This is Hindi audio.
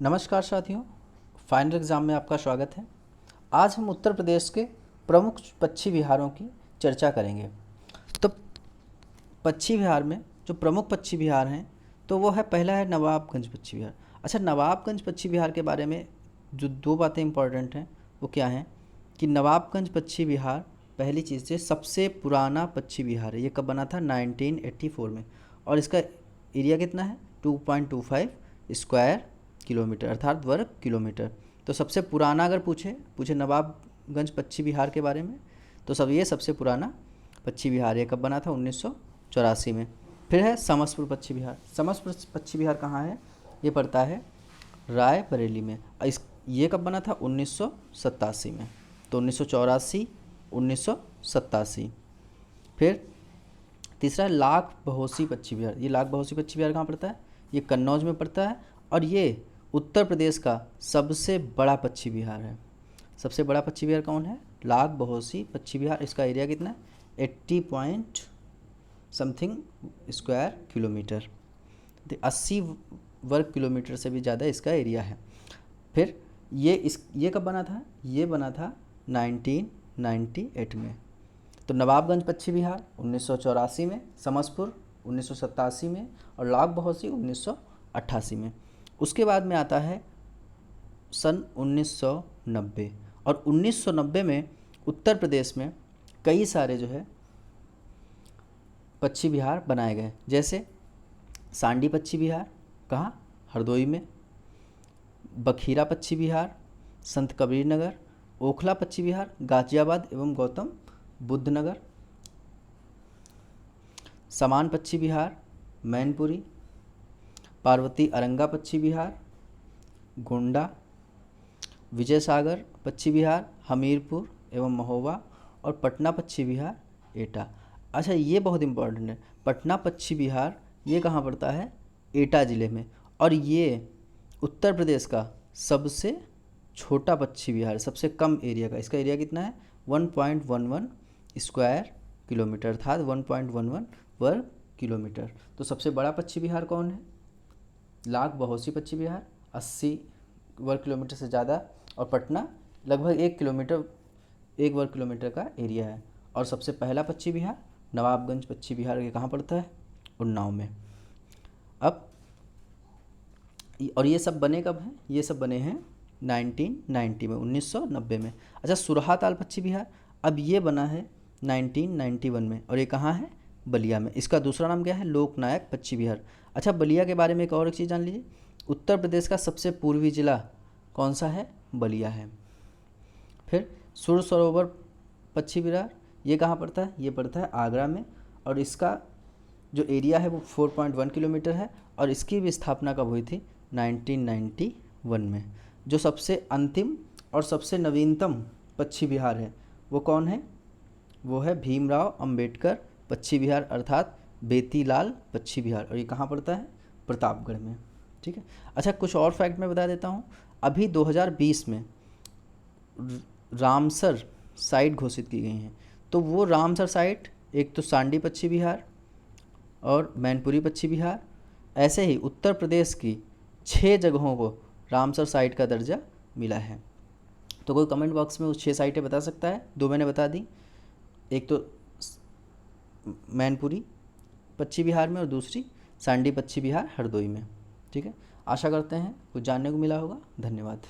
नमस्कार साथियों, फाइनल एग्ज़ाम में आपका स्वागत है। आज हम उत्तर प्रदेश के प्रमुख पक्षी विहारों की चर्चा करेंगे। तो पक्षी विहार में जो प्रमुख पक्षी विहार हैं तो वो है, पहला है नवाबगंज पक्षी विहार। अच्छा, नवाबगंज पक्षी विहार के बारे में जो दो बातें इंपॉर्टेंट हैं वो क्या हैं कि नवाबगंज पक्षी विहार पहली चीज़ से सबसे पुराना पक्षी विहार है। ये कब बना था? 1984 में। और इसका एरिया कितना है? 2.25 स्क्वायर किलोमीटर अर्थात वर्ग किलोमीटर। तो सबसे पुराना अगर पूछे नवाबगंज पक्षी विहार के बारे में तो ये सबसे पुराना पक्षी विहार है। कब बना था? 1984 में। फिर है समसपुर पक्षी विहार। समसपुर पक्षी विहार कहाँ है? ये पड़ता है रायबरेली में। ये कब बना था? 1987 में। तो 1984, 1987। फिर तीसरा है लाख बहोसी पक्षी विहार। ये लाख बहोसी पक्षी विहार कहाँ पड़ता है? ये कन्नौज में पड़ता है और ये उत्तर प्रदेश का सबसे बड़ा पक्षी विहार है। सबसे बड़ा पक्षी विहार कौन है? लाख बहोसी पक्षी विहार। इसका एरिया कितना है? 80 पॉइंट समथिंग स्क्वायर किलोमीटर। 80 वर्ग किलोमीटर से भी ज़्यादा इसका एरिया है। फिर ये कब बना था? ये बना था 1998 में। तो नवाबगंज पक्षी विहार 1984 में, समसपुर 1987 में और लाख बहोसी 1988 में। उसके बाद में आता है सन 1990। और 1990 में उत्तर प्रदेश में कई सारे जो है पक्षी विहार बनाए गए, जैसे सांडी पक्षी विहार। कहाँ? हरदोई में। बखीरा पक्षी विहार संत कबीर नगर। ओखला पक्षी विहार गाजियाबाद एवं गौतम बुद्ध नगर। समान पक्षी विहार मैनपुरी। पार्वती अरंगा पक्षी विहार गोंडा। विजय सागर पक्षी विहार हमीरपुर एवं महोबा। और पटना पक्षी विहार एटा। अच्छा, ये बहुत इंपॉर्टेंट है। पटना पक्षी विहार ये कहाँ पड़ता है? एटा ज़िले में। और ये उत्तर प्रदेश का सबसे छोटा पक्षी विहार है, सबसे कम एरिया का। इसका एरिया कितना है? 1.11 स्क्वायर किलोमीटर अर्थात 1.11 वर्ग किलोमीटर। तो सबसे बड़ा पक्षी विहार कौन है? लाख बहोसी पक्षी विहार 80 वर्ग किलोमीटर से ज़्यादा। और पटना लगभग 1 वर्ग किलोमीटर का एरिया है। और सबसे पहला पक्षी विहार नवाबगंज पक्षी विहार के कहाँ पड़ता है? उन्नाव में। अब और ये सब बने कब हैं? ये सब बने हैं 1990 में, 1990 में। अच्छा, सुरहाताल पक्षी विहार अब ये बना है 1991 में। और ये कहाँ है? बलिया में। इसका दूसरा नाम क्या है? लोकनायक पक्षी विहार। अच्छा, बलिया के बारे में एक और चीज़ जान लीजिए। उत्तर प्रदेश का सबसे पूर्वी जिला कौन सा है? बलिया है। फिर सुर सरोवर पक्षी विहार ये कहाँ पड़ता है? ये पड़ता है आगरा में। और इसका जो एरिया है वो 4.1 किलोमीटर है। और इसकी भी स्थापना कब हुई थी? 1991 में। जो सबसे अंतिम और सबसे नवीनतम पक्षी विहार है वो कौन है? वो है भीमराव अंबेडकर पक्षी विहार अर्थात बेतीलाल पक्षी विहार। और ये कहाँ पड़ता है? प्रतापगढ़ में। ठीक है। अच्छा, कुछ और फैक्ट मैं बता देता हूँ। अभी 2020 में रामसर साइट घोषित की गई हैं। तो वो रामसर साइट एक तो सांडी पक्षी विहार और मैनपुरी पक्षी विहार, ऐसे ही उत्तर प्रदेश की 6 जगहों को रामसर साइट का दर्जा मिला है। तो कोई कमेंट बॉक्स में उस 6 साइटें बता सकता है? 2 मैंने बता दी, एक तो मैनपुरी पक्षी विहार में और दूसरी सांडी पक्षी विहार हरदोई में। ठीक है। आशा करते हैं कुछ जानने को मिला होगा। धन्यवाद।